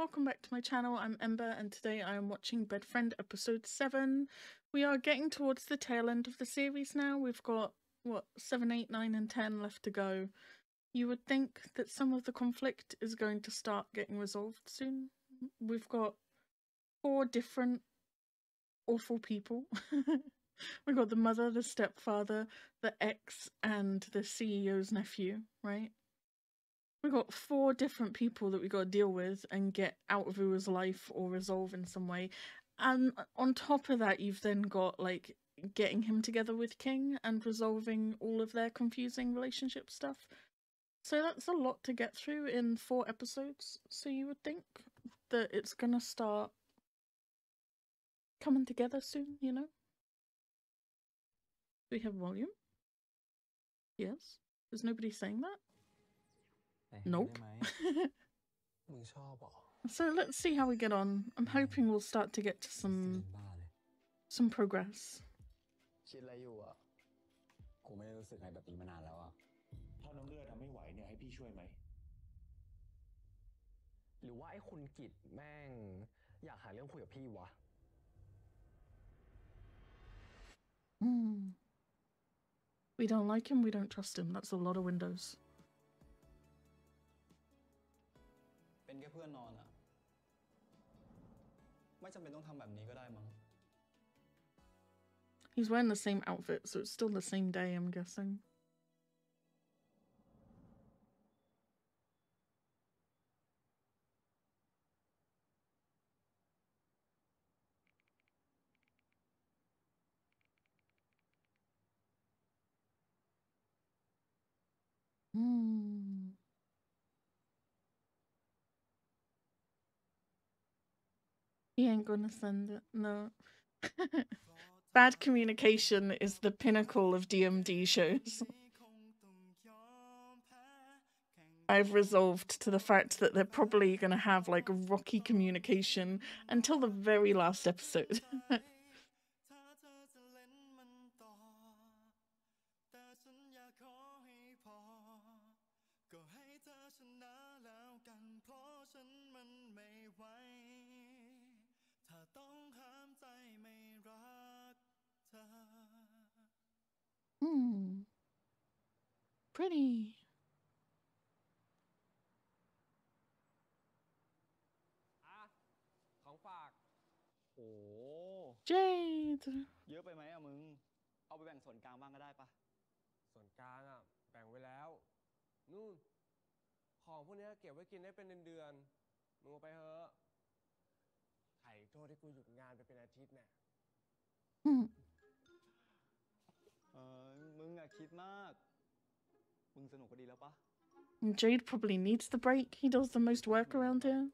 welcome back to my channel. I'm Ember and today I am watching Bedfriend episode 7. We are getting towards the tail end of the series now. We've got, what, 7, 8, 9 and 10 left to go. You would think that some of the conflict is going to start getting resolved soon. We've got 4 different awful people. We've got the mother, the stepfather, the ex, and the CEO's nephew, right? We've got 4 different people that we got to deal with and get out of Ua's life or resolve in some way. And on top of that, you've then got, like, getting him together with King and resolving all of their confusing relationship stuff. So that's a lot to get through in 4 episodes. So you would think that it's gonna start coming together soon, you know? Do we have volume? Yes. There's nobody saying that? Nope. So let's see how we get on. I'm hoping we'll start to get to some progress. คิดอะไรอยู่อ่ะกูไม่ได้รู้สึกอะไรแบบนี้มานานแล้วอ่ะถ้าน้องเลือดทำไม่ไหวเนี่ยให้พี่ช่วยไหมหรือว่าไอ้คุณกิจแม่งอยากหาเรื่องคุยกับพี่วะ We don't like him, we don't trust him. That's a lot of windows. เป็นแค่เพื่อนนอนอ่ะไม่จำเป็นต้องทำแบบนี้ก็ได้มั้ง He's wearing the same outfit, so it's still the same day, I'm guessing. He ain't gonna send it, no. Bad communication is the pinnacle of DMD shows. I've resolved to the fact that they're probably gonna have like rocky communication until the very last episode. Pretty. Jade. เยอะไปไหมอ่ะมึงเอาไปแบ่งส่วนกลางบ้างก็ได้ปะส่วนกลางอ่ะแบ่งไว้แล้วนู่นของพวกนี้เก็บไว้กินได้เป็นเดือนๆมึงเอาไปเถอะไข่โทษที่กูหยุดงานไปเป็นอาทิตย์เนี่ยมึงอ่ะคิดมากมึงสนุกก็ดีแล้วปะ Jade probably needs the break. He does the most work around here.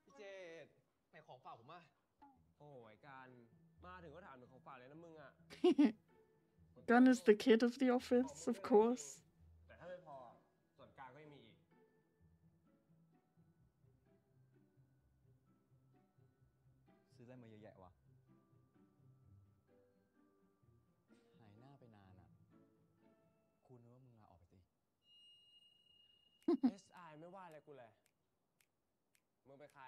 พี่เจดไหนของฝากผมอ่ะโอ้ยการมาถึงก็ถามถึงของฝากเลยนะมึงอ่ะ Gun is the kid of the office, of course. แต่ถ้าไม่พอส่วนกลางก็ยังมีอีกซื้ออะไรมาเยอะแยะวะหายหน้าไปนานอ่ะกูนึกว่ามึงลาออกไปสิ SI ไม่ว่าอะไรกูเลยมึงเป็นใคร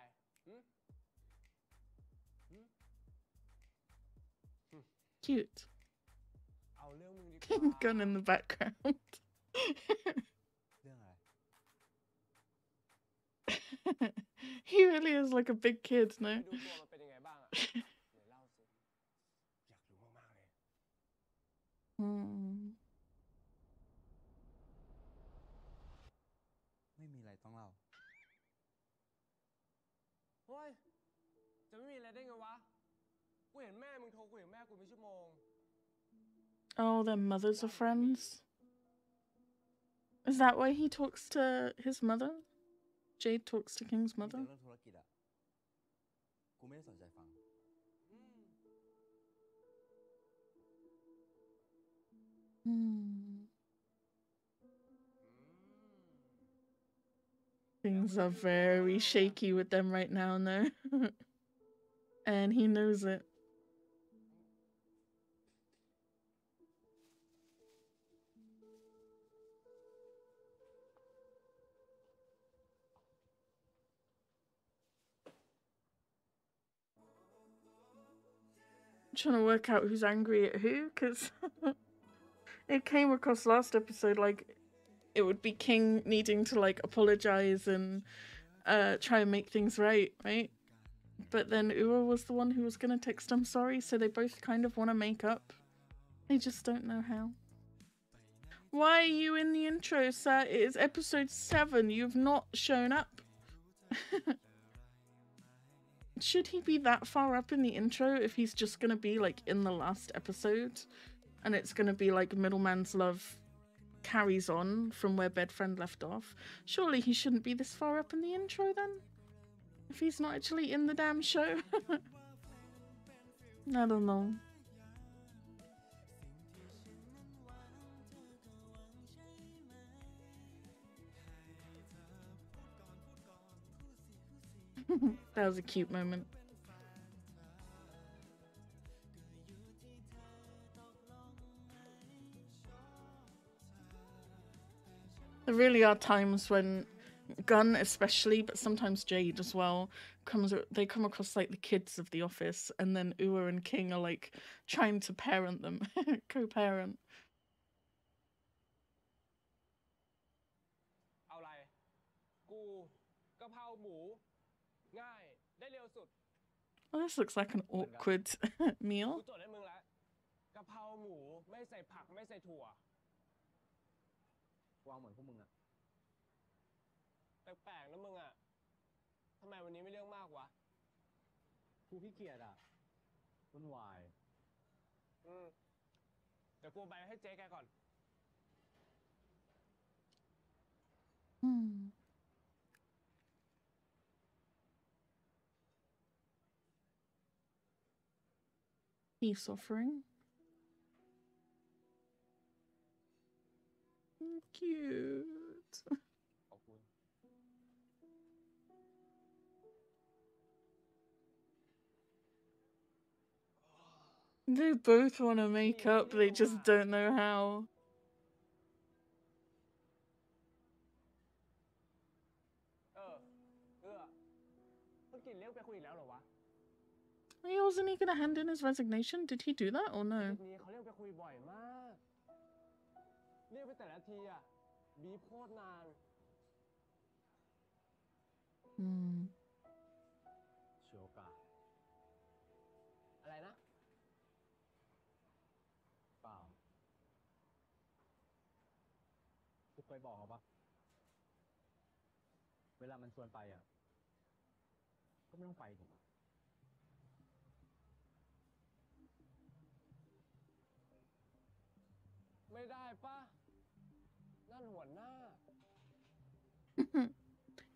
Cute. เอาเรื่องมึงดีกว่า Gun in the background. เรื่องอะไร He really is like a big kid, no? ดูตัวมันเป็นยังไงบ้างอ่ะไหนเล่าสิอยากรู้มากๆเลยไม่มีอะไรต้องเล่าเฮ้ยจะไม่มีอะไรได้ไงวะกูเห็นแม่มึงโทรคุยกับแม่กูเป็นชั่วโมง Oh, their mothers are friends. Is that why he talks to his mother? Jade talks to King's mother? เรื่องธุรกิจอ่ะกูไม่ได้สนใจฟัง Things are very shaky with them right now, no? And he knows it. trying to work out who's angry at who, because it came across last episode like it would be King needing to like apologize and try and make things right? But then Ua was the one who was gonna text I'm sorry, so they both kind of want to make up. They just don't know how. Why are you in the intro, sir? It is episode 7. You've not shown up. Should he be that far up in the intro if he's just gonna be like in the last episode? And it's gonna be like Middleman's Love carries on from where Bedfriend left off. Surely he shouldn't be this far up in the intro then? If he's not actually in the damn show? I don't know. That was a cute moment. There really are times when Gunn especially, but sometimes Jade as well, they come across like the kids of the office, and then Ua and King are like trying to parent them, co-parent. เอาอะไรกูกะเพราหมูง่ายได้เร็วสุด Well, this looks like an awkward meal. กูจดให้มึงแล้วกะเพราหมูไม่ใส่ผักไม่ใส่ถั่ววางเหมือนพวกมึงอะแปลกๆนะมึงอะทำไมวันนี้ไม่เรื่องมากวะกูขี้เกียจอะวุ่นวายเดี๋ยวกูไปให้เจ๊แกก่อน Peace offering. Cute. They both want to make up, they just don't know how. Wasn't he gonna hand in his resignation? Did he do that or no? Hmm. อะไรนะเปล่ากูเคยบอกเขาปะเวลามันชวนไปอ่ะก็ไม่ต้องไปดิไม่ได้ปะนั่นหัวหน้า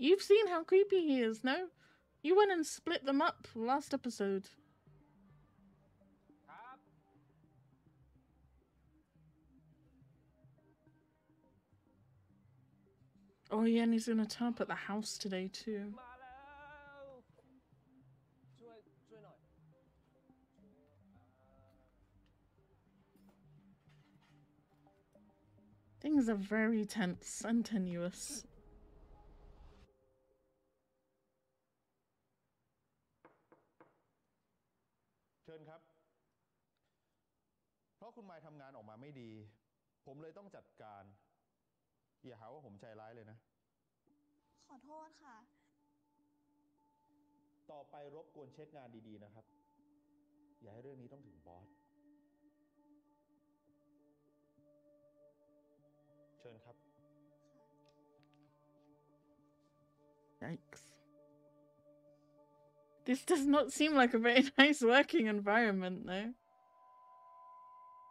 You've seen how creepy he is, no? You went and split them up last episode. Oh yeah, and he's gonna turn up at the house today too. Things are very tense and tenuous. เชิญครับเพราะคุณมายทำงานออกมาไม่ดีผมเลยต้องจัดการอย่าหาว่าผมใจร้ายเลยนะขอโทษค่ะต่อไปรบกวนเช็คงานดีๆนะครับอย่าให้เรื่องนี้ต้องถึงบอสเชิญครับ Yikes. This does not seem like a very nice working environment, though.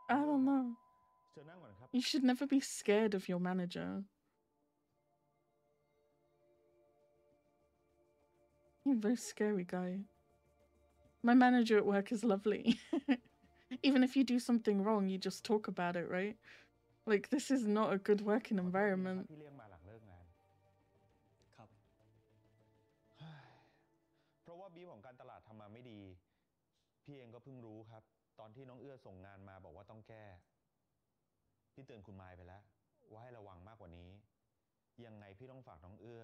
I don't know. You should never be scared of your manager. You're a very scary guy. My manager at work is lovely. Even if you do something wrong, you just talk about it, right? Like, this is not a good working environment. เพราะว่าบีฟของการตลาดทำมาไม่ดีพี่เองก็เพิ่งรู้ครับตอนที่น้องเอื้อส่งงานมาบอกว่าต้องแก้พี่เตือนคุณมายไปแล้วว่าให้ระวังมากกว่านี้ยังไงพี่ต้องฝากน้องเอื้อ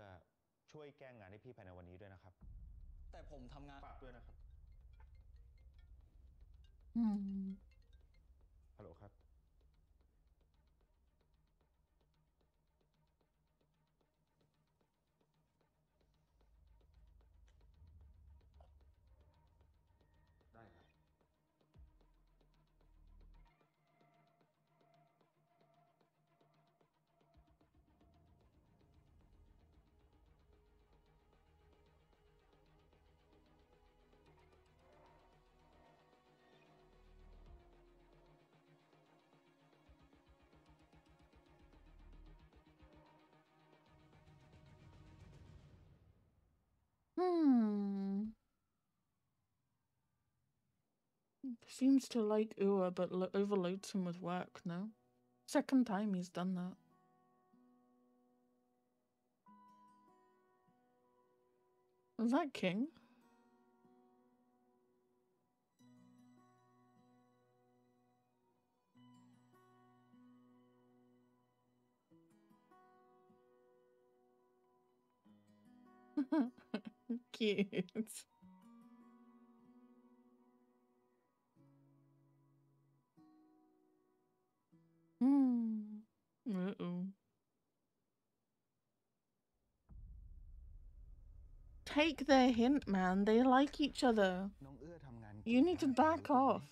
ช่วยแก้งานให้พี่ภายในวันนี้ด้วยนะครับแต่ผมทำงานฝากด้วยนะครับ ฮัลโหลครับ ได้ครับ Seems to like Ua, but overloads him with work, no? Second time he's done that. Is that King? Cute. Uh-oh. Take their hint, man. They like each other. น้องเอื้อทำงานเก่ง You need to มาก back รู้ตัวไหม off.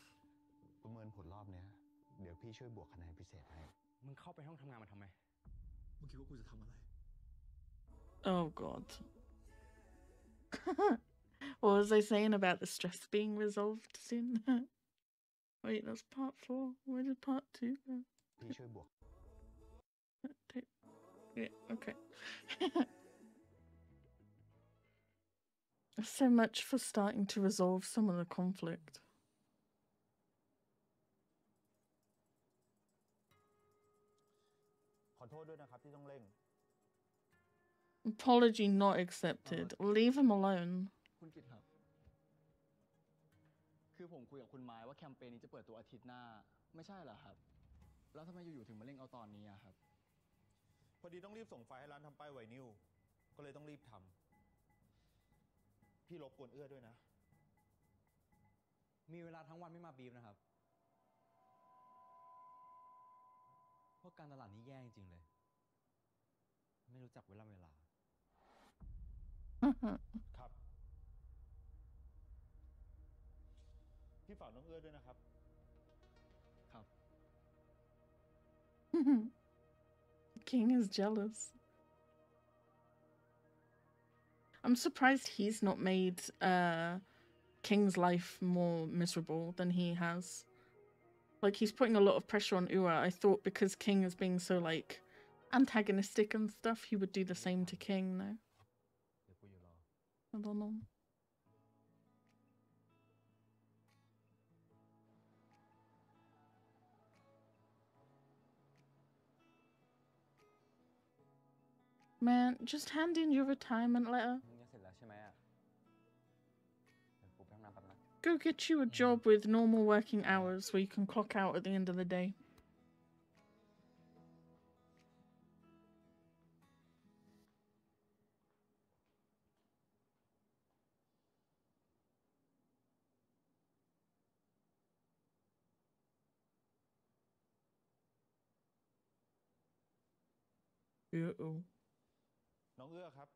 ประเมินผลรอบเนี้ย เดี๋ยวพี่ช่วยบวกคะแนนพิเศษให้ มึงเข้าไปห้องทำงานมาทำไม มึงคิดว่ากูจะทำอะไร Oh, God. What was I saying about the stress being resolved soon? Wait, that's part 4. Where did part 2 go? พี่ช่วยบวก Yeah, okay. So much for starting to resolve some of the conflict. ขอโทษด้วยนะครับที่ต้องเร่ง Apology not accepted. Leave him alone. คุณกิตครับ คือผมคุยกับคุณไม้ว่าแคมเปญนี้จะเปิดตัวอาทิตย์หน้า ไม่ใช่เหรอครับ แล้วทำไมอยู่ๆถึงมาเร่งเอาตอนนี้อะครับ พอดีต้องรีบส่งไฟล์ให้ร้านทำป้ายไวนิล ก็เลยต้องรีบทำ พี่รบกวนเอื้อด้วยนะ มีเวลาทั้งวันไม่มาบีฟนะครับ เพราะการตลาดนี้แย่จริงๆเลย ไม่รู้จักเวลา ครับ พี่ฝากน้องเอื้อด้วยนะครับ ครับ King is jealous. I'm surprised he's not made King's life more miserable than he has. Like, he's putting a lot of pressure on Ua. I thought because King is being so, like, antagonistic and stuff, he would do the same to King, no? เดี๋ยวกูอยู่รอ I don't know. Man, just hand in your retirement letter. มึงจะเสร็จแล้วใช่ไหมอะเดี๋ยวกูไปห้องน้ำแป๊บนะ Go get you a job with normal working hours where you can clock out at the end of the day. Uh-oh. น้องเอื้อครับ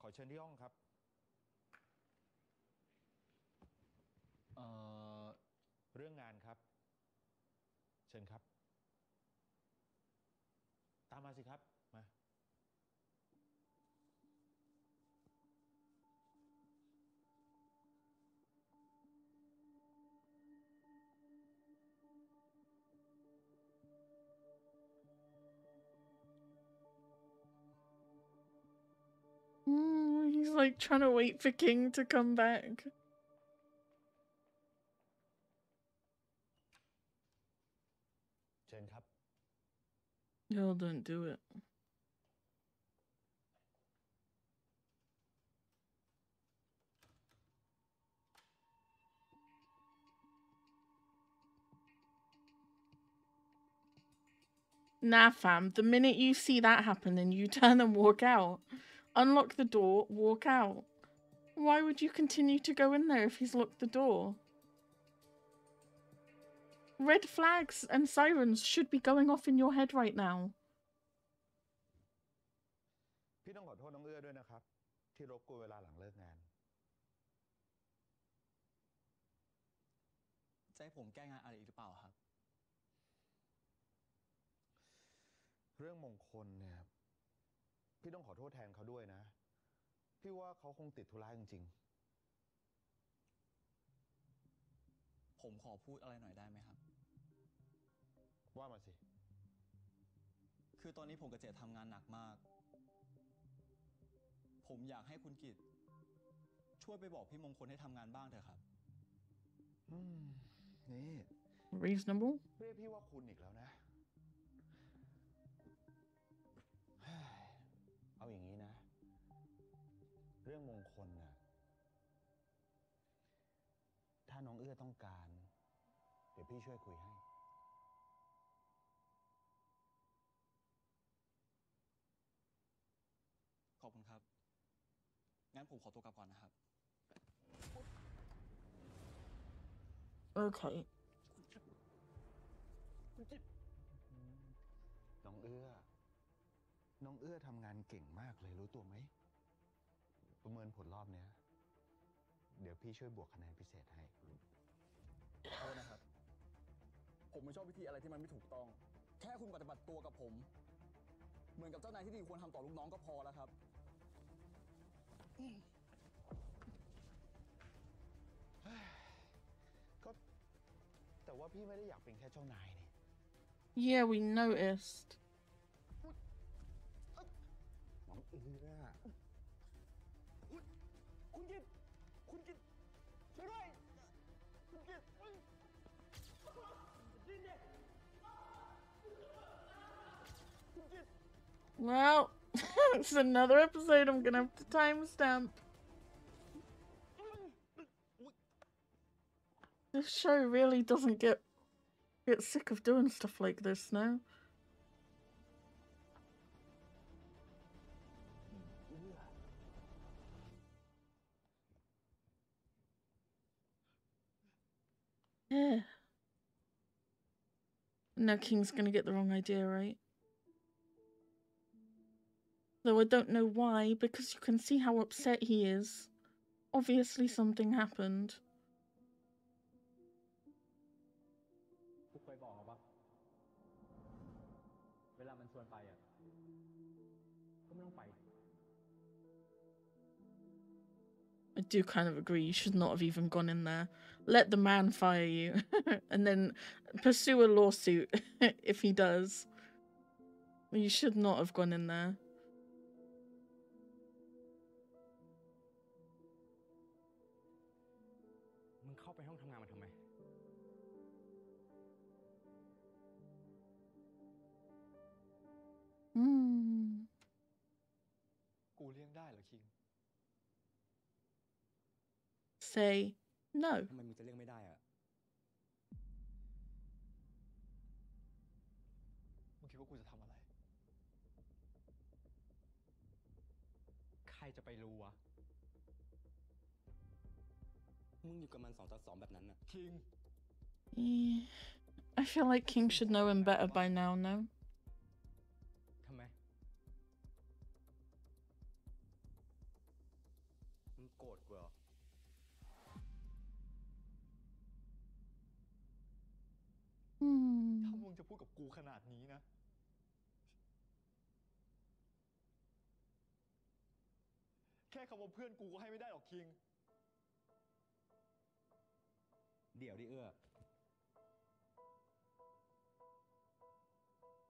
ขอเชิญที่ห้องครับ เรื่องงานครับ เชิญครับ ตามมาสิครับ มา He's like trying to wait for King to come back. เชิญครับ No, don't do it. Nah, fam. The minute you see that happen, then you turn and walk out. Unlock the door, walk out. Why would you continue to go in there if he's locked the door? red flags and sirens should be going off in your head right now. พี่ต้องขอโทษน้องเอื้อด้วยนะครับที่รบกวนเวลาหลังเลิกงานจะให้ผมแก้งานอะไรอีกหรือเปล่าครับ เรื่องมงคลเนี่ยพี่ต้องขอโทษแทนเขาด้วยนะพี่ว่าเขาคงติดธุระจริงผมขอพูดอะไรหน่อยได้ไหมครับ ๆว่ามาสิ คือตอนนี้ผมกับเจดทำงานหนักมาก ผมอยากให้คุณกิตช่วยไปบอกพี่มงคลให้ทำงานบ้างเถอะครับ นี่ Reasonable. เรียกพี่ว่าคุณอีกแล้วนะ เอาอย่างนี้นะ เรื่องมงคลน่ะถ้าน้องเอื้อต้องการ เดี๋ยวพี่ช่วยคุยให้ ขอบคุณครับ งั้นผมขอตัวกลับก่อนนะครับ Okay. น้องเอื้อทำงานเก่งมากเลยรู้ตัวไหม ประเมินผลรอบเนี้ย เดี๋ยวพี่ช่วยบวกคะแนนพิเศษให้ ขอโทษนะครับ ผมไม่ชอบวิธีอะไรที่มันไม่ถูกต้อง แค่คุณปฏิบัติตัวกับผม เหมือนกับเจ้านายที่ดีควรทำต่อลูกน้องก็พอแล้วครับ ก็แต่ว่าพี่ไม่ได้อยากเป็นแค่เจ้านายนี่ Yeah, we noticed. น้องเอื้อ คุณกิตช่วยด้วยคุณกิต Well, it's another episode I'm gonna have to timestamp. This show really doesn't get sick of doing stuff like this now. Yeah. Now King's gonna get the wrong idea, right? Though I don't know why, because you can see how upset he is. Obviously something happened. กูเคยบอกเขาปะเวลามันชวนไปอ่ะก็ไม่ต้องไป I do kind of agree, you should not have even gone in there. Let the man fire you, and then pursue a lawsuit if he does. You should not have gone in there. มึงเข้าไปห้องทำงานมาทำไม กูเลี่ยงได้เหรอคิง Say no. ทำไมมึงจะเลี่ยงไม่ได้อ่ะ มึงคิดว่ากูจะทำอะไร ใครจะไปรู้วะ มึงอยู่กับมัน2-2แบบนั้นน่ะ คิง I feel like King should know him better by now, no? ทำไม มึงโกรธกูเหรอ ถ้ามึงจะพูดกับกูขนาดนี้นะ แค่คำว่าเพื่อนกูก็ให้ไม่ได้หรอกคิง เดี๋ยวดิเอื้อ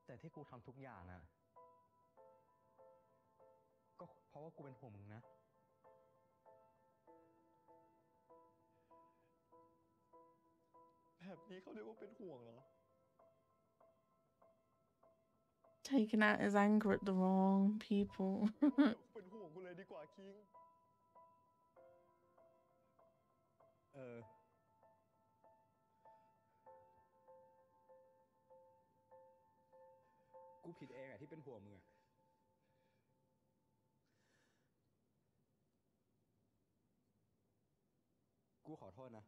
แต่ที่กูทำทุกอย่างน่ะ ก็เพราะว่ากูเป็นห่วงมึงนะ แบบนี้เขาเรียกว่าเป็นห่วงเหรอ Taking out his anger at the wrong people. เป็นห่วงกูเลยดีกว่าคิง กูผิดเองอะที่เป็นห่วงมึงอะกูขอโทษนะ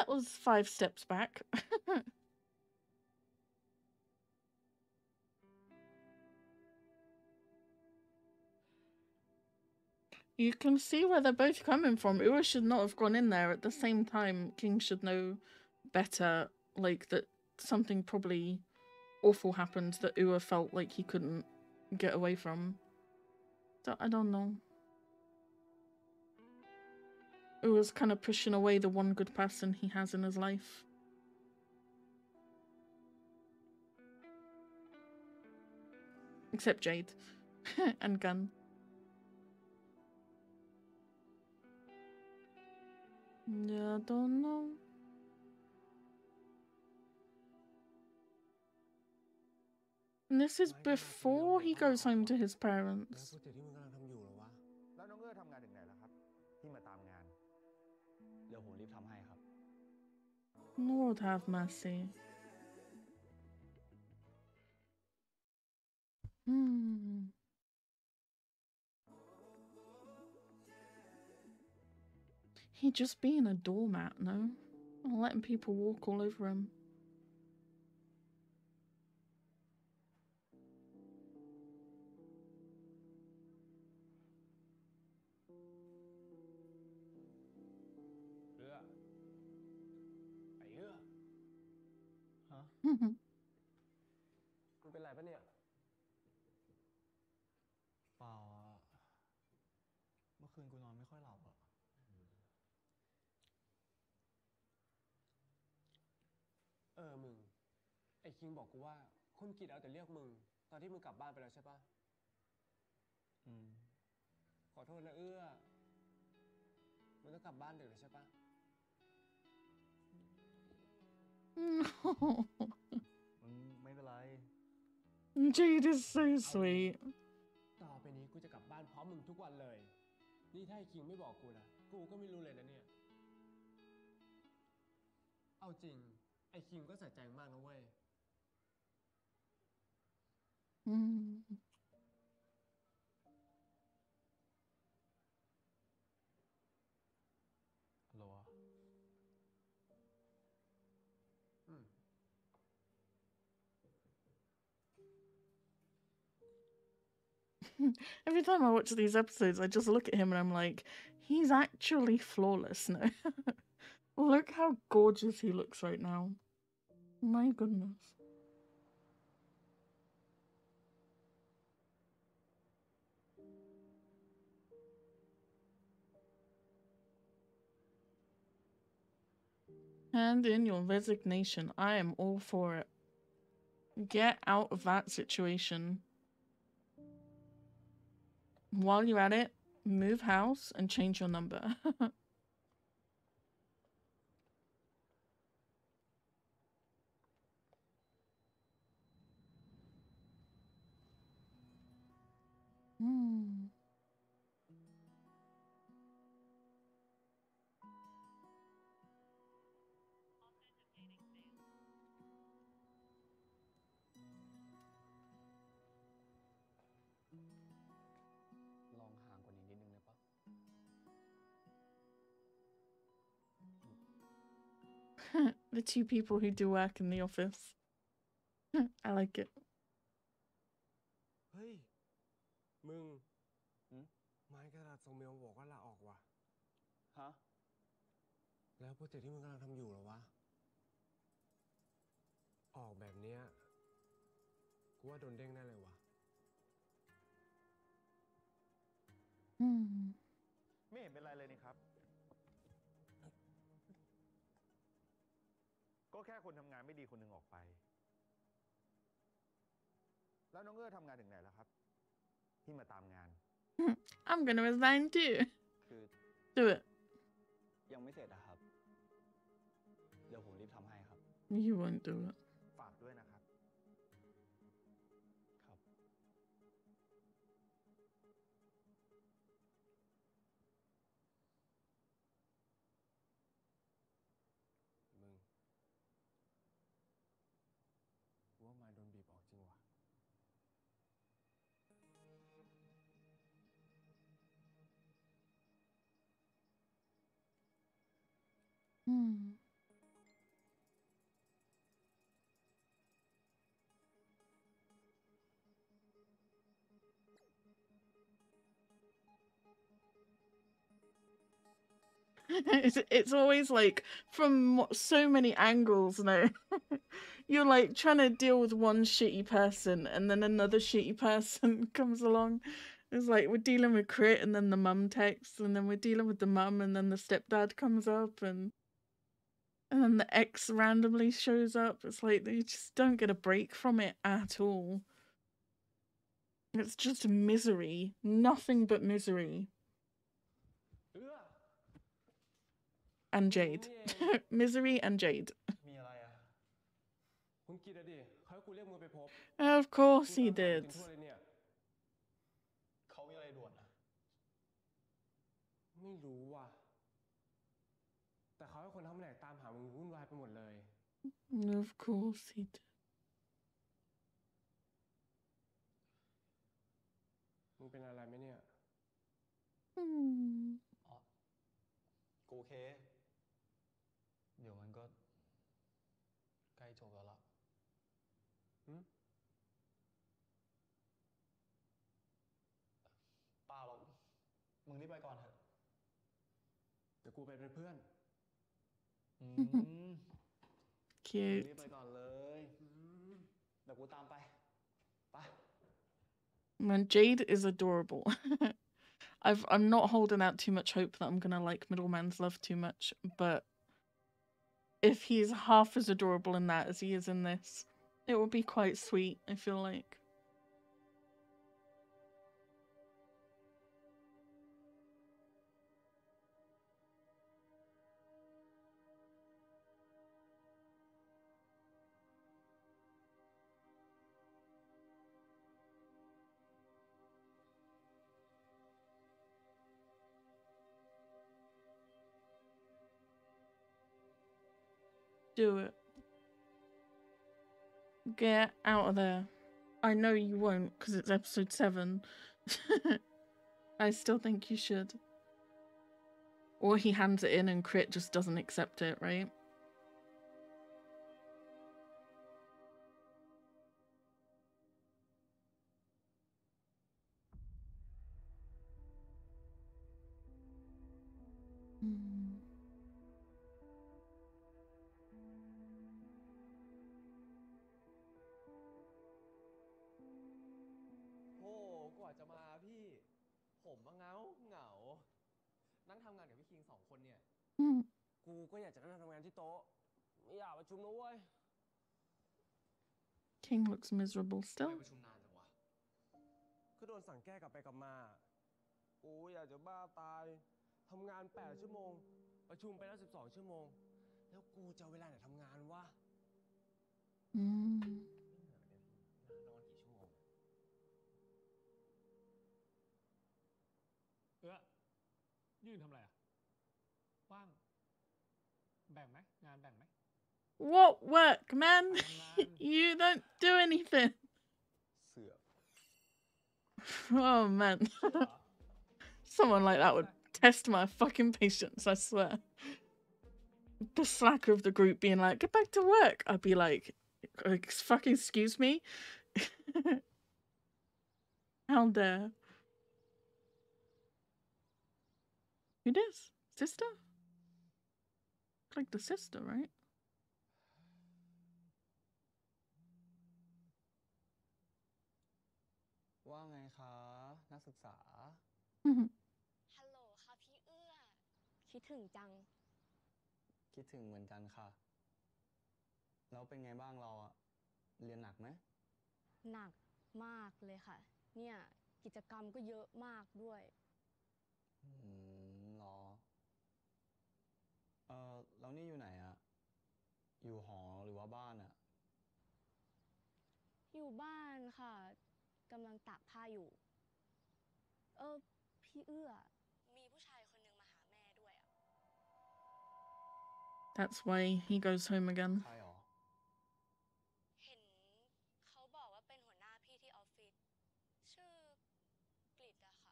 that was 5 steps back. You can see where they're both coming from. Ua should not have gone in there. At the same time, King should know better, like, that something probably awful happened that Ua felt like he couldn't get away from. So, I don't know. Ua's kind of pushing away the one good person he has in his life. Except Jade. And Gun. Yeah, I don't know. And this is before he goes home to his แล้ว parents. โปรเจกต์ที่มึงกำลังทำอยู่เหรอวะ แล้วน้องเอื้อทำงานถึงไหนแล้วครับ ที่มาตามงาน เดี๋ยวผมรีบทำให้ครับ Lord have mercy. He just being a doormat, no? Letting people walk all over him. เอื้อไอ้เอื้อ ฮะ มึงเป็นไรปะเนี่ย เปล่าอะเมื่อคืนกูนอนไม่ค่อยหลับอะ มึง ไอ้คิงบอกกูว่าคุณกิตเอาแต่เรียกมึง ตอนที่มึงกลับบ้านไปแล้วใช่ปะ อืม ขอโทษนะเอื้อ มึงต้องกลับบ้านดึกเลยใช่ปะ มึงไม่เป็นไร Jade is so sweet. ต่อไปนี้กูจะกลับบ้านพร้อมมึงทุกวันเลย นี่ถ้าไอ้คิงไม่บอกกูนะ กูก็ไม่รู้เลยนะเนี่ย เอาจริง ไอ้คิงก็ใส่ใจมากนะเว้ย ฮัลโหลอะ อืม Every time I watch these episodes, I just look at him and I'm like, he's actually flawless. No. Look how gorgeous he looks right now. My goodness. Hand in your resignation. I am all for it. Get out of that situation. While you're at it, move house and change your number. Hmm. The two people who do work in the office. I like it. เฮ้ย มึง หืม ไม้กระดาษส่งเมลบอกว่าลาออกว่ะ ฮะ แล้วโปรเจกต์ที่มึงกำลังทำอยู่เหรอวะ ออกแบบเนี้ย กูว่าโดนเด้งแน่เลยว่ะ ไม่เห็นเป็นไรเลยนี่ครับ ก็แค่คนทำงานไม่ดีคนหนึ่งออกไป แล้วน้องเอื้อทำงานถึงไหนแล้วครับ ที่มาตามงาน I'm gonna resign too. คือ Do it. ยังไม่เสร็จอะครับ เดี๋ยวผมรีบทำให้ครับ You won't do it. ฝากด้วยนะครับ ครับ มึง กูว่าไม้โดนบีบออกจริงว่ะ Hmm. It's always like from so many angles. No, you're like trying to deal with one shitty person, and then another shitty person comes along. It's like we're dealing with Crit, and then the mum texts, and then we're dealing with the mum, and then the stepdad comes up, and then the ex randomly shows up. It's like you just don't get a break from it at all. It's just misery, nothing but misery. And Jade. Misery and Jade. มีอะไรอ่ะ คุณกิตอะดิเขาให้กูเรียกมึงไปพบ Of course มึง he ตามหา did. กินทั่วเลยเนี่ย เขามีอะไรด่วนอ่ะ ไม่รู้ว่ะ แต่เขาให้คนทั้งแผนกตามหามึงวุ่นวายไปหมดเลย Of course he did. มึงเป็นอะไรไหมเนี่ย อ๋อ กูโอเค เดี๋ยวมันก็ใกล้จบแล้วล่ะ เปล่าหรอก มึงรีบไปก่อนเถอะ เดี๋ยวกูไปเป็นเพื่อน มึง Cute. รีบไปก่อนเลย เดี๋ยวกูตามไป ไป Man, Jade is adorable. I'm not holding out too much hope that I'm gonna like Middleman's Love too much, but if he's half as adorable in that as he is in this, it will be quite sweet, I feel like. Do it. Get out of there. I know you won't, because it's episode 7. I still think you should. Or he hands it in and Crit just doesn't accept it, right? Mm. โอ้กว่าจะมาพี่ ผมมาเหงา นั่งทำงานกับพี่คิง2 คนเนี่ย Mm. กูก็อยากจะนั่งทำงานที่โต๊ะ ไม่อยากประชุมนะเว้ย King looks miserable ทำ still. ไมประชุมนานจังวะ ก็โดนสั่งแก้กลับไปกลับมา กูอยากจะบ้าตาย ทำงาน8 ชั่วโมง ประชุมไปแล้ว12 ชั่วโมง แล้วกูจะเอาเวลาไหนทำงานวะ Mm. นอนกี่ชั่วโมง ยื่นทำอะไรอ่ะ ว่าง แบ่งไหม งานแบ่งไหม What work, man? ทำงาน You don't do anything. เสือก Oh, man. เชื่อเหรอ Someone like that would test my fucking patience, I swear. The slacker of the group being like, get back to work. I'd be like, fucking excuse me? How dare. Who this? Sister? Like the sister, right? ว่าไงคะ นักศึกษา ฮัลโหลค่ะพี่เอื้อ คิดถึงจัง คิดถึงเหมือนกันค่ะ แล้วเป็นไงบ้างเราอะเรียนหนักไหม หนักมากเลยค่ะ เนี่ยกิจกรรมก็เยอะมากด้วย หรอ แล้วนี่อยู่ไหนอะ อยู่หอหรือว่าบ้านอะ อยู่บ้านค่ะกำลังตากผ้าอยู่ พี่เอื้อ มีผู้ชายคนหนึ่งมาหาแม่ด้วยอะ That's why he goes home again. ใครหรอ เห็นเขาบอกว่าเป็นหัวหน้าพี่ที่ออฟฟิศ ชื่อกฤษอะค่ะ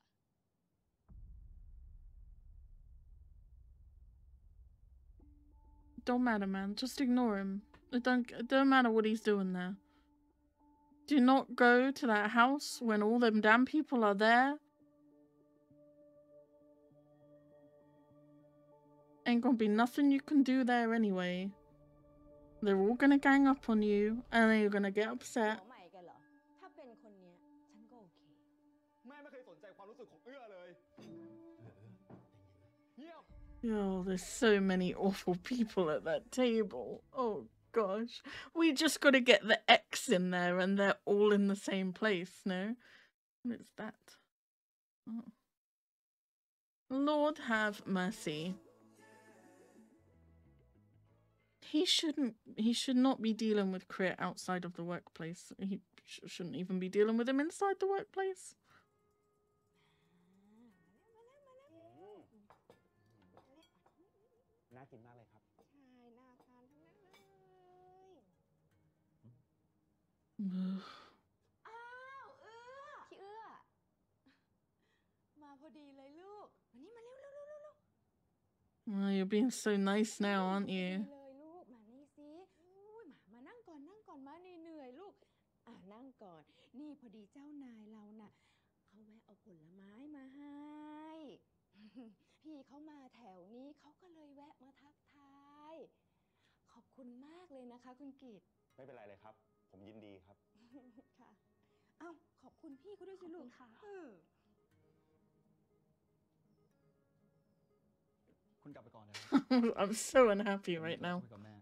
Don't matter, man. Just ignore him. It don't matter what he's doing there. Do not go to that house when all them damn people are there. Ain't gonna be nothing you can do there anyway. They're all gonna gang up on you, and then you're gonna get upset. หัวใหม่กันเหรอ ถ้าเป็นคนเนี้ยฉันก็โอเค แม่ไม่เคยสนใจความรู้สึกของเอื้อเลย เงียบ Oh, there's so many awful people at that table. Oh gosh. We just gotta get the X in there and they're all in the same place, no? What is that? Oh. Lord have mercy. He should not be dealing with Crit outside of the workplace. He shouldn't even be dealing with him inside the workplace. น่ากินมากเลยครับ ใช่ น่าทานทั้งนั้นเลย อ้าว พี่เอื้อ มาพอดีเลยลูก มานี่มาเร็ว Oh, you're being so nice now, aren't you? เลยลูก มานี่สิอุ้ยมานั่งก่อนมาเหนื่อยลูก นั่งก่อน นี่พอดีเจ้านายเราน่ะเขาแวะเอาผลไม้มาให้ พี่เขามาแถวนี้เขาก็เลยแวะมาทักทาย ขอบคุณมากเลยนะคะคุณกิต ไม่เป็นไรเลยครับ ผมยินดีครับ ค่ะ เอ้า ขอบคุณพี่เขาด้วยสิลูกค่ะ คุณกลับไปก่อนเลย I'm so unhappy right now. คุยกับแม่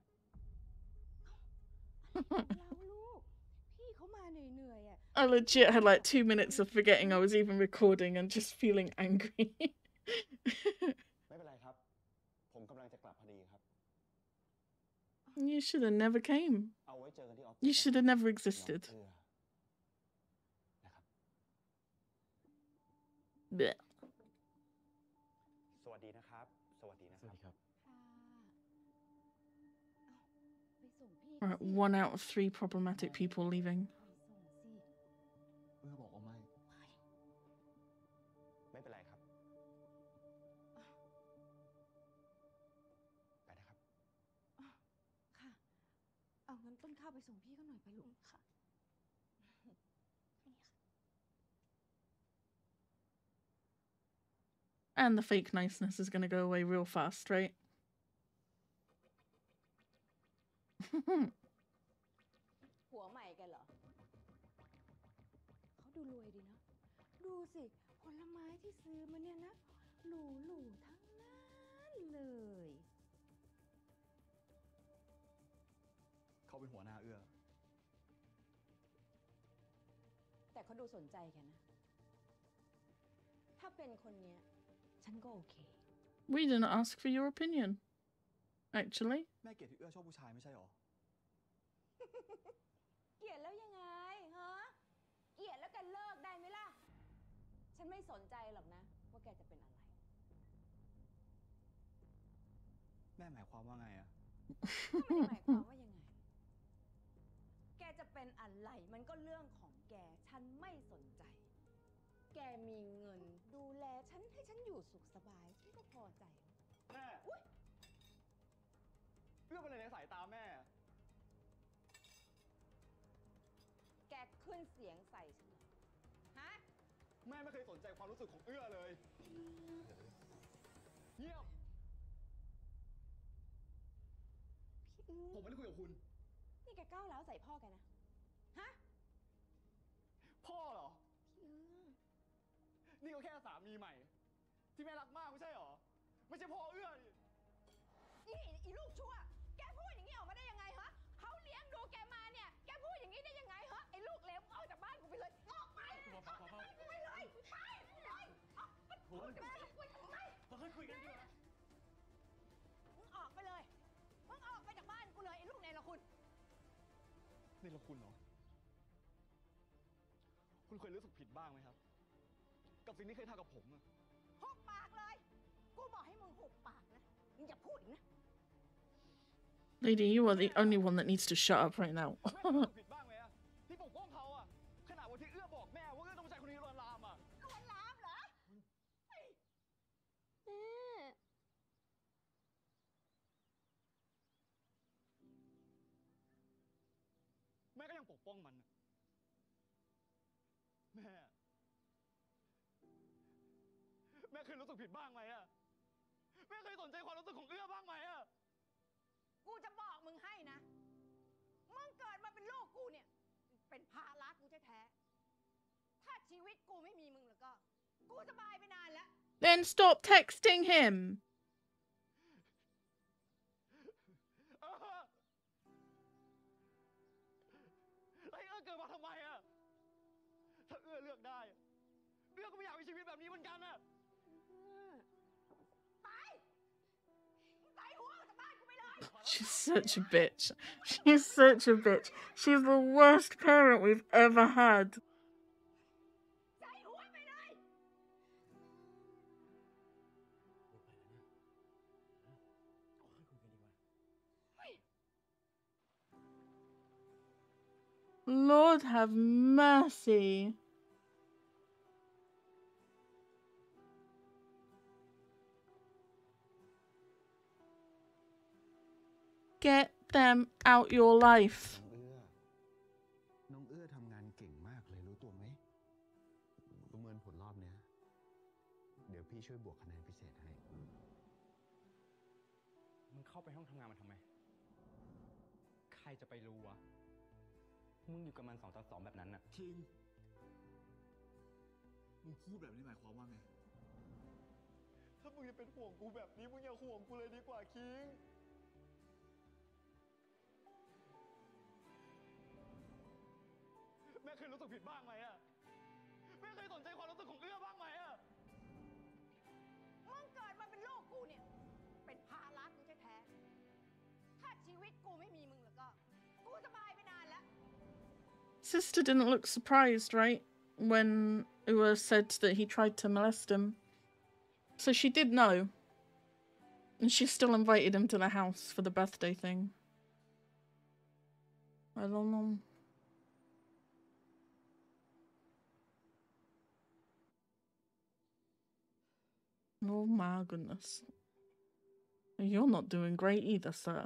แล้วลูก พี่เขามาเหนื่อยอ่ะ I legit had like 2 minutes of forgetting I was even recording and just feeling angry. ไม่เป็นไรครับ ผมกำลังจะกลับพอดีครับ You should have never came. เอาไว้เจอกันที่ออฟฟิศ You should have never น้อง existed. เอื้อนะครับ Blech. สวัสดีนะครับ สวัสดีนะครับ ค่ะ ไปส่งพี่ Alright, 1 out of 3 problematic people leaving. ไปส่งสิ เอื้อบอกว่าไม่ ไม่เป็นไรครับ ไปนะครับ ค่ะ เอางั้นต้นข้าวไปส่งพี่เขาหน่อยไปลูกค่ะ And the fake niceness is gonna go away real fast, right? หัวใหม่กันเหรอ เขาดูรวยดีเนาะ ดูสิ ผลไม้ที่ซื้อมาเนี่ยนะ หรูทั้งนั้นเลย เขาเป็นหัวหน้าเอื้อ แต่เขาดูสนใจแกนะ ถ้าเป็นคนเนี้ย ฉันก็โอเค We didn't ask for your opinion. Actually. แม่เกลียดที่เอื้อชอบผู้ชายไม่ใช่หรอ เกลียดแล้วยังไงฮะ เกลียดแล้วกันเลิกได้ไหมล่ะ ฉันไม่สนใจหรอกนะ ว่าแกจะเป็นอะไร แม่หมายความว่าไงอะ ไม่ได้หมายความว่ายังไง แกจะเป็นอะไรมันก็เรื่องของแก ฉันไม่สนใจ แกมีเงินดูแลฉันให้ฉันอยู่สุขสบาย ฉันก็พอใจ แม่ เอื้อเป็นอะไรในสายตาแม่ แกขึ้นเสียงใส่ฉันเหรอฮะ แม่ไม่เคยสนใจความรู้สึกของเอื้อเลย เงียบ พี่อื้อ ผมไม่ได้คุยกับคุณ นี่แกก้าวร้าวใส่พ่อแกนะ ฮะ พ่อเหรอ พี่อื้อ นี่ก็แค่สามีใหม่ ที่แม่รักมากไม่ใช่หรอ ไม่ใช่พ่อเอื้อนี่ นี่อีลูกชั่ว แกพูดอย่างนี้ออกมาได้ยังไงฮะเขาเลี้ยงดูแกมาเนี่ย แกพูดอย่างนี้ได้ยังไงฮะ ไอ้ลูกเลวออกจากบ้านกูไปเลย ออกไปออกไปเลย ไปเลยออกไปพูดกับแม่คุยทำไม เราค่อยคุยกันดีกว่า มึงออกไปเลย มึงออกไปจากบ้านกูเลยไอ้ลูกเนรคุณ นี่เราคุณเหรอ คุณเคยรู้สึกผิดบ้างไหมครับ กับสิ่งที่เคยทำกับผมอะ หุบปากเลย กูบอกให้มึงหุบปากนะ มึงอย่าพูดอีกนะ Lady, you are the only one that needs to shut up right now. แม่เคยรู้สึกผิดบ้างไหมอะที่ปกป้องเขาอะขนาดวันที่เอื้อบอกแม่ว่าเอื้อต้องผู้ชายคนนี้ลวนลามอะ ลวนลามเหรอ แม่ก็ยังปกป้องมันอะแม่เคยรู้สึกผิดบ้างไหมอะ แม่เคยสนใจความรู้สึกของเอื้อบ้างไหมอะกูจะบอกมึงให้นะ มึงเกิดมาเป็นลูกกูเนี่ย เป็นภาระกูแท้ๆถ้าชีวิตกูไม่มีมึงแล้วก็ กูสบายไปนานแล้ว Then stop texting him. ไอ้เอื้อเกิดมาทำไมอะถ้าเอื้อเลือกได้เอื้อก็ไม่อยากมีชีวิตแบบนี้เหมือนกันอะไปใส่หัวออกจากบ้านกูไปเลย She's such a bitch. She's such a bitch. She's the worst parent we've ever had. ใส่หัวไปเลย Lord have mercy. Get them out your life. น้องเอื้อทำงานเก่งมากเลยรู้ตัวไหมประเมินผลรอบเนี้ยเดี๋ยวพี่ช่วยบวกคะแนนพิเศษให้มึงเข้าไปห้องทำงานมาทำไม ใครจะไปรู้วะ มึงอยู่กับมัน2 ต่อ 2แบบนั้นน่ะ คิง มึงพูดแบบนี้หมายความว่าไง ถ้ามึงจะเป็นห่วงกูแบบนี้มึงอย่าห่วงกูเลยดีกว่าคิงแม่เคยรู้สึกผิดบ้างไหมอะแม่เคยสนใจความรู้สึกของเอื้อบ้างไหมอะ มึงเกิดมาเป็นลูกกูเนี่ย เป็นภาระกูแท้ๆถ้าชีวิตกูไม่มีมึงแล้วก็ กูสบายไปนานแล้ว Sister didn't look surprised, right? When Ua said that he tried to molest him. So she did know. And she still invited him to the house for the birthday thing. I don't know. Oh my goodness. You're not doing great either, sir.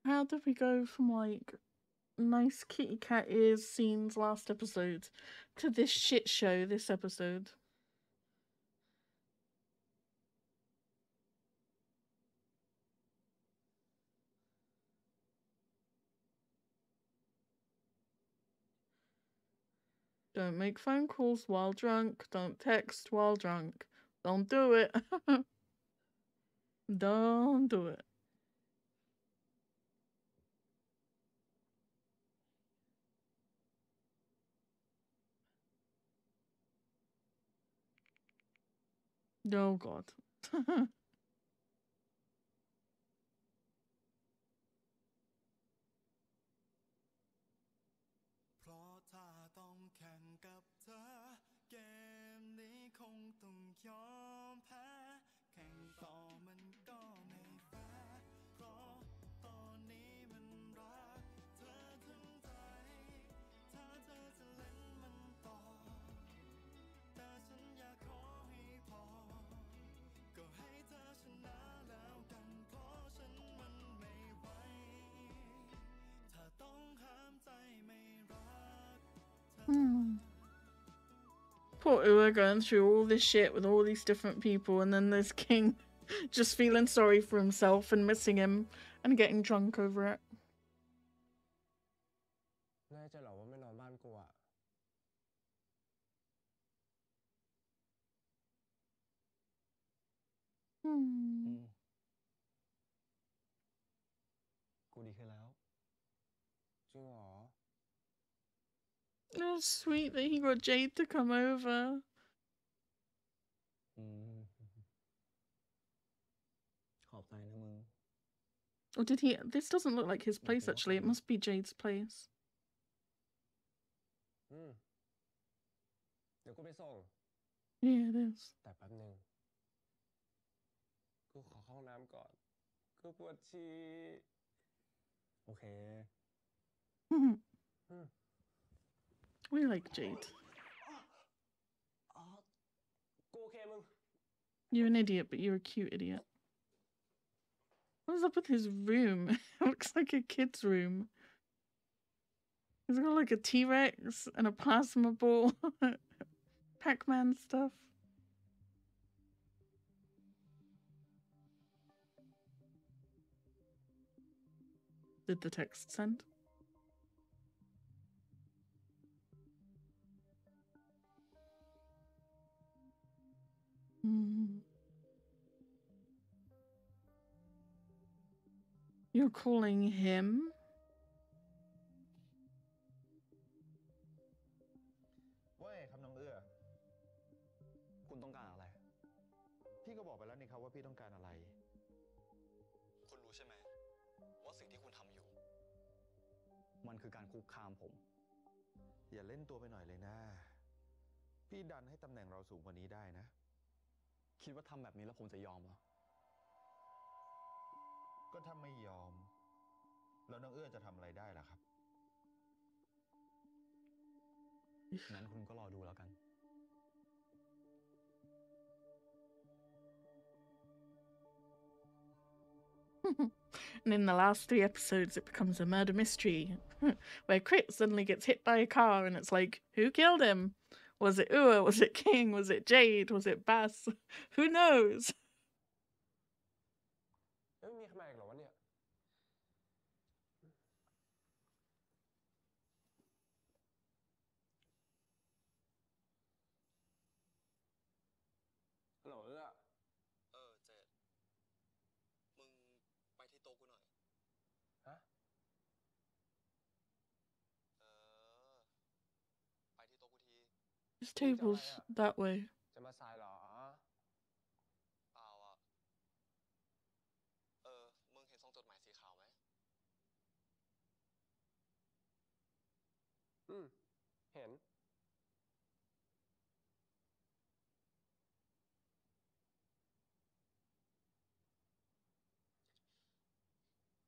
How did we go from like nice kitty cat ears scenes last episode to this shit show this episode? Don't make phone calls while drunk. Don't text while drunk. Don't do it. Don't do it. Oh God. เพราะถ้าต้องแข่งกับเธอ เกมนี้คงต้องยอมแพ้ แข่งต่อมันก็ไม่แฟร์เพราะตอนนี้มันรักเธอทั้งใจ ถ้าเธอจะเล่นมันต่อ แต่ฉันอยากขอให้พอ ก็ให้เธอชนะแล้วกันเพราะฉันมันไม่ไหว ถ้าต้องห้ามใจไม่รักเธอ Poor Ua going through all this shit with all these different people, and then there's King just feeling sorry for himself and missing him and getting drunk over it. แน่ใจเหรอว่าไม่นอนบ้านกูอะ กูดีขึ้นแล้ว จริงเหรอ It was sweet that he got Jade to come over. ขอบใจนะมึง Or did he? This doesn't look like his place actually. It must be Jade's place. เดี๋ยวกูไปส่ง Yeah, it is. แต่แป๊บนึง กูขอเข้าห้องน้ำก่อน กูปวดฉี่ โอเค We like Jade. กูโอเคมึง You're an idiot, but you're a cute idiot. What is up with his room? It looks like a kid's room. He's got like a T-Rex and a plasma ball. Pac-Man stuff. Did the text send? You're calling him? ว่าไงครับน้องเอื้อ คุณต้องการอะไร พี่ก็บอกไปแล้วนี่ครับว่าพี่ต้องการอะไร คุณรู้ใช่ไหมว่าสิ่งที่คุณทำอยู่ มันคือการคุกคามผม อย่าเล่นตัวไปหน่อยเลยนะ พี่ดันให้ตำแหน่งเราสูงกว่านี้ได้นะ คิดว่าทำแบบนี้แล้วผมจะยอมเหรอ ก็ถ้าไม่ยอม แล้วน้องเอื้อจะทำอะไรได้ล่ะครับ งั้นคุณก็รอดูแล้วกัน And in the last 3 episodes, it becomes a murder mystery where Crit suddenly gets hit by a car and it's like, who killed him? Was it Ua? Was it King? Was it Jade? Was it Bass? Who knows? ไม่มีใครมาอีกเหรอวะเนี่ยฮัลโหลเอื้อ เจด มึงไปที่โต๊ะกูหน่อย ฮะ ไปที่โต๊ะกูที This table's that way. จะมาสายเหรอ เปล่าอ่ะ มึงเห็นซองจดหมายสีขาวไหม เห็น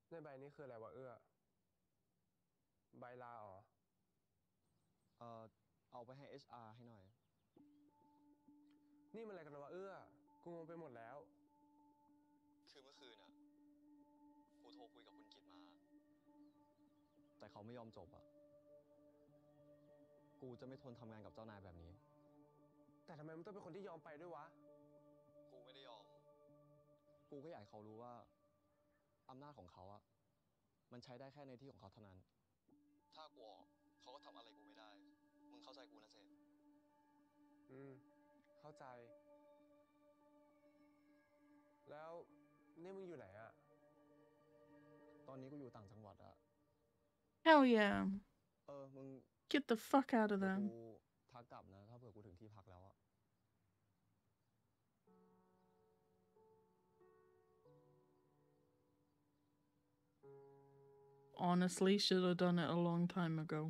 ในใบนี้คืออะไรวะเอื้อ ใบลาเหรอ เอาไปให้ HR ให้หน่อย นี่มันอะไรกันวะเอื้อ กูงงไปหมดแล้ว คือเมื่อคืนอ่ะ กูโทรคุยกับคุณกิตมา แต่เขาไม่ยอมจบอ่ะ กูจะไม่ทนทำงานกับเจ้านายแบบนี้ แต่ทำไมมึงต้องเป็นคนที่ยอมไปด้วยวะ กูไม่ได้ยอม กูก็อยากให้เขารู้ว่าอำนาจของเขาอ่ะ มันใช้ได้แค่ในที่ของเขาเท่านั้น ถ้ากูออกเขาก็ทำอะไรกูไม่ได้ มึงเข้าใจกูนะเจน เข้าใจ แล้วนี่มึงอยู่ไหนอะ ตอนนี้กูอยู่ต่างจังหวัดอะ Hell yeah. มึง Get the fuck out of กู there. ทักกลับนะ ถ้าเผื่อกูถึงที่พักแล้วอะ Honestly, should have done it a long time ago.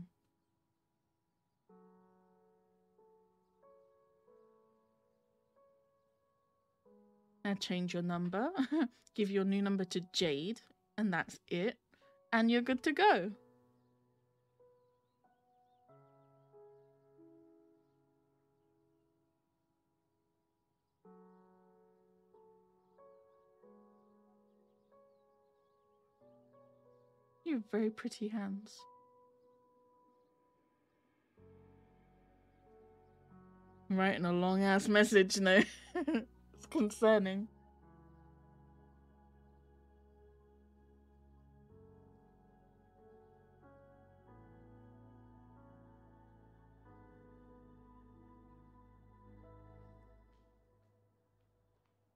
Now change your number, give your new number to Jade, and that's it. And you're good to go. You have very pretty hands. I'm writing a long ass message now. It's concerning.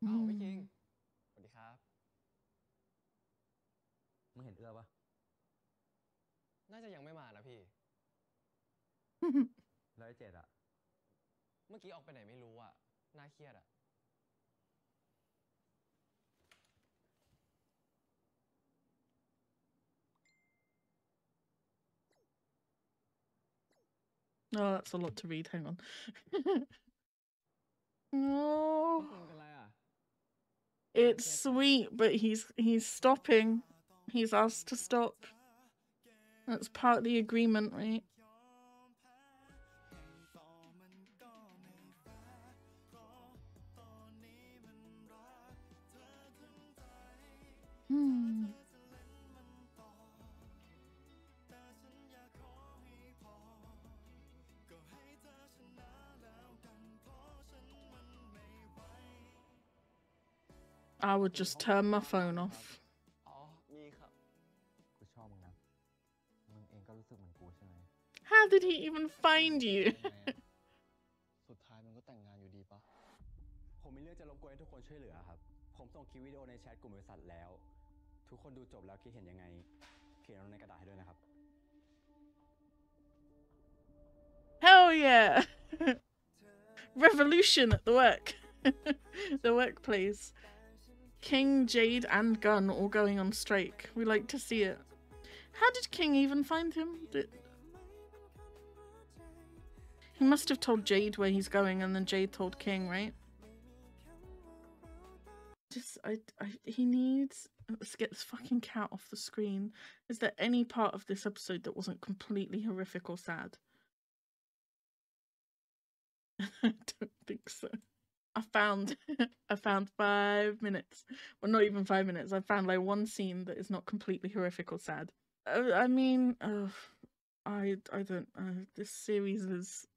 Oh, พี่คิง สวัสดีครับ มึงเห็นเอื้อปะ น่าจะยังไม่มานะพี่ แล้วไอ้เจ็ดอะ เมื่อกี้ออกไปไหนไม่รู้อะ น่าเครียดอะ Oh, that's a lot to read. Hang on. Oh, it's sweet, but he's stopping. He's asked to stop. That's part of the agreement, right? I would just turn my phone off. อ๋อ มีครับ กูชอบมึงนะ มึงเองก็รู้สึกเหมือนกูใช่ไหม How did he even find you? สุดท้ายมึงก็แต่งงานอยู่ดีปะ ผมมีเรื่องจะรบกวนให้ทุกคนช่วยเหลือครับ ผมส่งคลิปวิดีโอในแชทกลุ่มบริษัทแล้ว ทุกคนดูจบแล้วคิดเห็นยังไง เขียนลงในกระดาษให้ด้วยนะครับ Hell yeah! Revolution at the work. The workplace. King, Jade, and Gunn all going on strike. We like to see it. How did King even find him? He must have told Jade where he's going, and then Jade told King, right? He needs... Let's get this fucking cat off the screen. Is there any part of this episode that wasn't completely horrific or sad? I don't think so. I found 5 minutes. Well, not even 5 minutes. I found like one scene that is not completely horrific or sad. I mean, I don't know. This series is...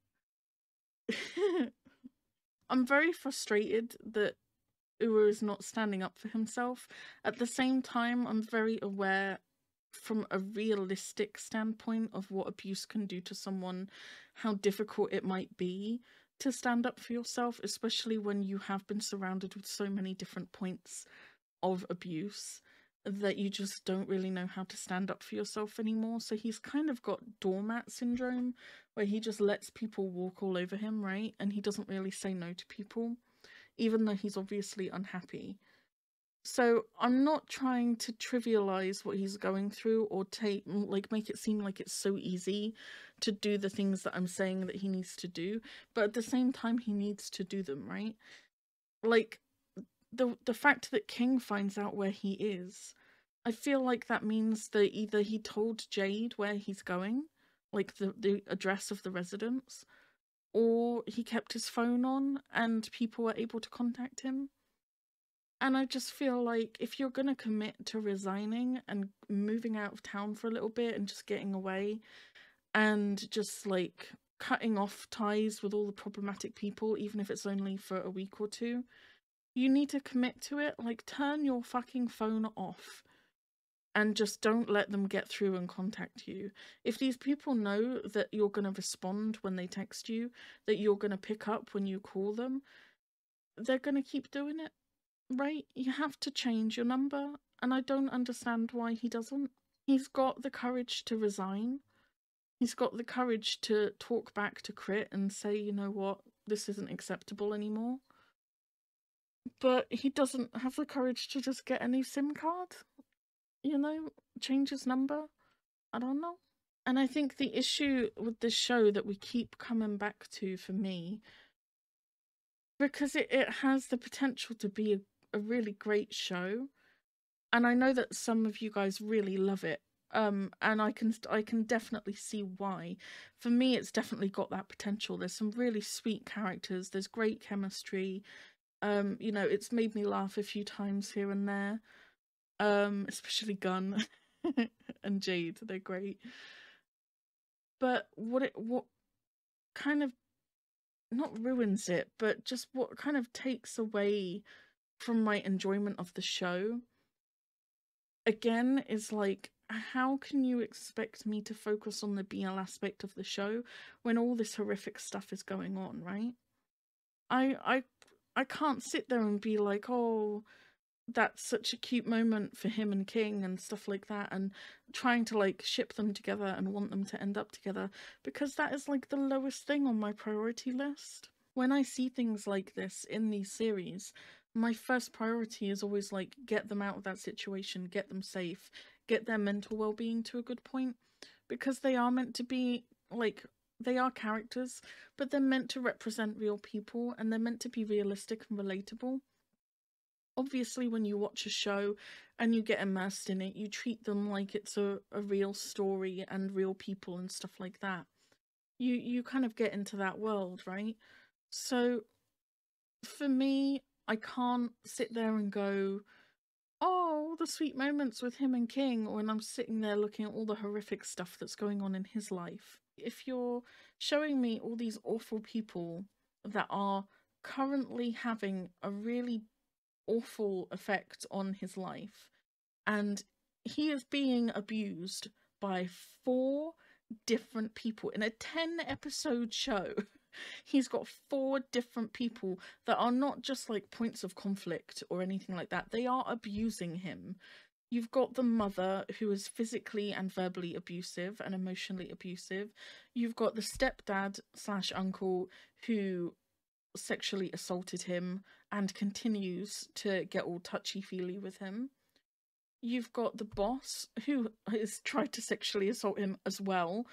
I'm very frustrated that Ua is not standing up for himself. At the same time, I'm very aware from a realistic standpoint of what abuse can do to someone, how difficult it might be to stand up for yourself, especially when you have been surrounded with so many different points of abuse that you just don't really know how to stand up for yourself anymore. So he's kind of got doormat syndrome, where he just lets people walk all over him, right? And he doesn't really say no to people, even though he's obviously unhappy. So I'm not trying to trivialize what he's going through or make it seem like it's so easy to do the things that I'm saying that he needs to do, but at the same time he needs to do them, right? Like the fact that King finds out where he is, I feel like that means that either he told Jade where he's going, like the address of the residence, or he kept his phone on and people were able to contact him. And I just feel like if you're going to commit to resigning and moving out of town for a little bit and just getting away and just like cutting off ties with all the problematic people, even if it's only for a week or two, you need to commit to it. Like, turn your fucking phone off and just don't let them get through and contact you. If these people know that you're going to respond when they text you, that you're going to pick up when you call them, they're going to keep doing it. Right? You have to change your number, and I don't understand why he doesn't. He's got the courage to resign. He's got the courage to talk back to Crit and say, you know what, this isn't acceptable anymore. But he doesn't have the courage to just get a new SIM card. You know, change his number. I don't know. And I think the issue with this show that we keep coming back to, for me, because it has the potential to be a really great show, and I know that some of you guys really love it, and I can definitely see why. For me, it's definitely got that potential. There's some really sweet characters, there's great chemistry, you know, it's made me laugh a few times here and there, especially Gunn and Jade, they're great. But what kind of, not ruins it, but just what kind of takes away from my enjoyment of the show, again, is like, how can you expect me to focus on the BL aspect of the show when all this horrific stuff is going on, right? I can't sit there and be like, oh, that's such a cute moment for him and King and stuff like that, and trying to like ship them together and want them to end up together, because that is like the lowest thing on my priority list. When I see things like this in these series, my first priority is always like, get them out of that situation, get them safe, get their mental well-being to a good point, because they are meant to be like, they are characters, but they're meant to represent real people, and they're meant to be realistic and relatable. Obviously, when you watch a show and you get immersed in it, you treat them like it's a real story and real people and stuff like that. You kind of get into that world, right? So for me, I can't sit there and go, oh, the sweet moments with him and King, when I'm sitting there looking at all the horrific stuff that's going on in his life. If you're showing me all these awful people that are currently having a really awful effect on his life, and he is being abused by 4 different people in a 10-episode show. He's got 4 different people that are not just like points of conflict or anything like that. They are abusing him. You've got the mother who is physically and verbally abusive and emotionally abusive. You've got the stepdad / uncle who sexually assaulted him and continues to get all touchy-feely with him. You've got the boss who has tried to sexually assault him as well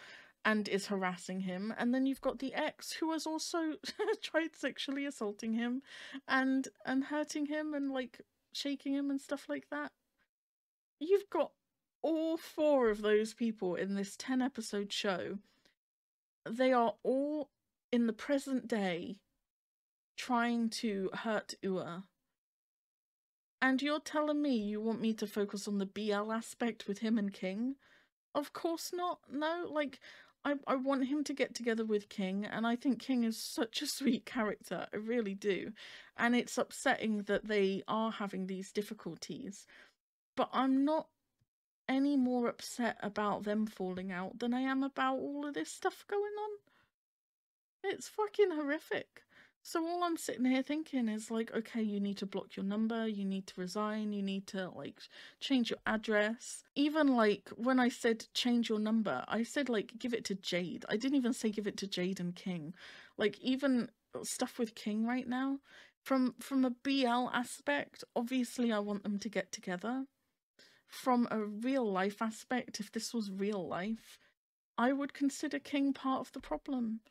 and is harassing him, and then you've got the ex who has also tried sexually assaulting him and hurting him and like shaking him and stuff like that. You've got all 4 of those people in this 10-episode show. They are all in the present day trying to hurt Ua. And you're telling me you want me to focus on the BL aspect with him and King? Of course not. No, like, I want him to get together with King, and I think King is such a sweet character. I really do. And it's upsetting that they are having these difficulties. But I'm not any more upset about them falling out than I am about all of this stuff going on. It's fucking horrific. So all I'm sitting here thinking is like, okay, you need to block your number, you need to resign, you need to like change your address. Even like when I said change your number, I said like give it to Jade. I didn't even say give it to Jade and King. Like even stuff with King right now, from a BL aspect, obviously I want them to get together. From a real life aspect, if this was real life, I would consider King part of the problem.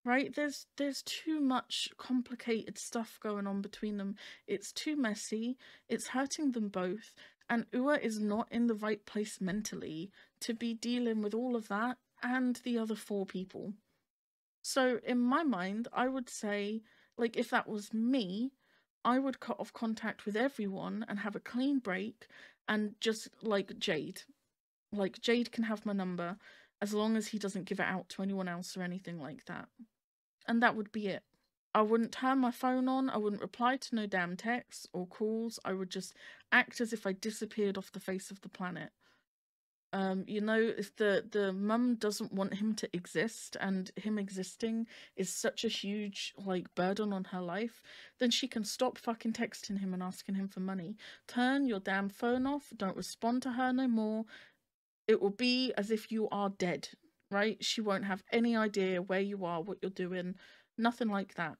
Right? There's too much complicated stuff going on between them. It's too messy. It's hurting them both. And Ua is not in the right place mentally to be dealing with all of that and the other 4 people. So in my mind, I would say, like, if that was me, I would cut off contact with everyone and have a clean break and just, like, Jade. Like, Jade can have my number as long as he doesn't give it out to anyone else or anything like that. And that would be it. I wouldn't turn my phone on, I wouldn't reply to no damn texts or calls, I would just act as if I disappeared off the face of the planet. You know, if the mum doesn't want him to exist and him existing is such a huge, like, burden on her life, then she can stop fucking texting him and asking him for money. Turn your damn phone off, don't respond to her no more. It will be as if you are dead. Right? She won't have any idea where you are, what you're doing, nothing like that.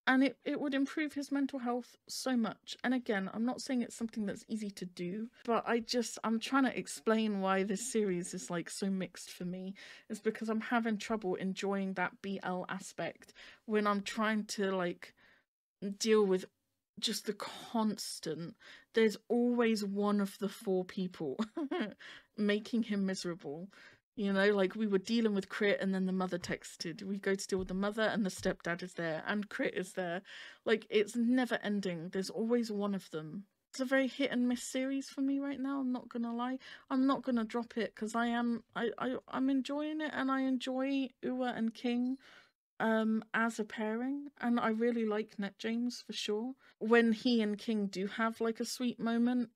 And it would improve his mental health so much. And again, I'm not saying it's something that's easy to do, but I'm trying to explain why this series is like so mixed for me. It's because I'm having trouble enjoying that BL aspect when I'm trying to like deal with just the constant, there's always one of the 4 people making him miserable. You know, like we were dealing with Crit and then the mother texted. We go to deal with the mother and the stepdad is there and Crit is there. Like, it's never ending. There's always one of them. It's a very hit and miss series for me right now, I'm not gonna lie. I'm not gonna drop it because I'm enjoying it, and I enjoy Ua and King as a pairing, and I really like netjames for sure. When he and King do have like a sweet moment,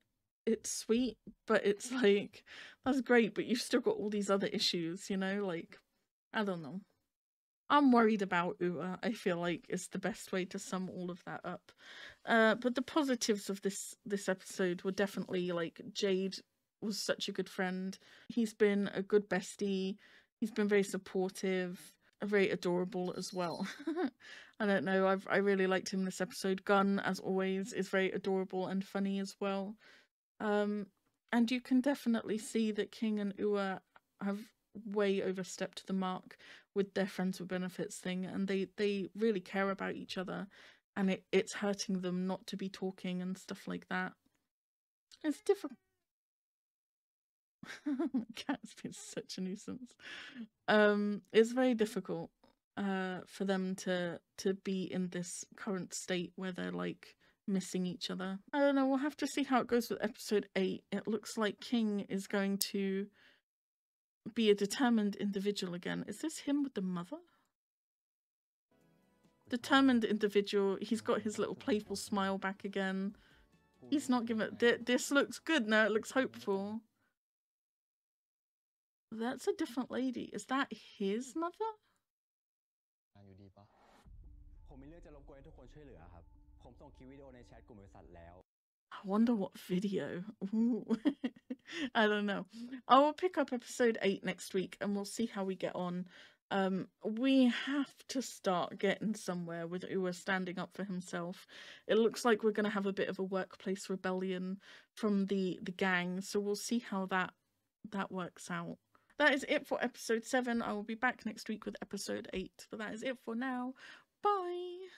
it's sweet, but it's like, that's great, but you've still got all these other issues, you know, like, I don't know. I'm worried about Ua, I feel like is the best way to sum all of that up. But the positives of this episode were definitely like Jade was such a good friend. He's been a good bestie. He's been very supportive, very adorable as well. I don't know, I really liked him this episode. Gunn, as always, is very adorable and funny as well. And you can definitely see that King and Ua have way overstepped the mark with their friends with benefits thing, and they really care about each other, and it's hurting them not to be talking and stuff like that. It's difficult. My cat's been such a nuisance. It's very difficult for them to be in this current state where they're like missing each other. I don't know, we'll have to see how it goes with episode 8. It looks like King is going to be a determined individual again. Is this him with the mother? Determined individual. He's got his little playful smile back again. He's not giving it. This looks good now. It looks hopeful. That's a different lady. Is that his mother? อยู่ดีปะผมมีเรื่องจะรบกวนให้ทุกคนช่วยเหลือครับผมส่งคลิปวิดีโอในแชทกลุ่มบริษัทแล้ว I wonder what video. Ooh. I don't know. I will pick up episode 8 next week and we'll see how we get on. We have to start getting somewhere with Ua standing up for himself. It looks like we're going to have a bit of a workplace rebellion from the gang, so we'll see how that works out. That is it for episode 7. I will be back next week with episode 8, but that is it for now. Bye!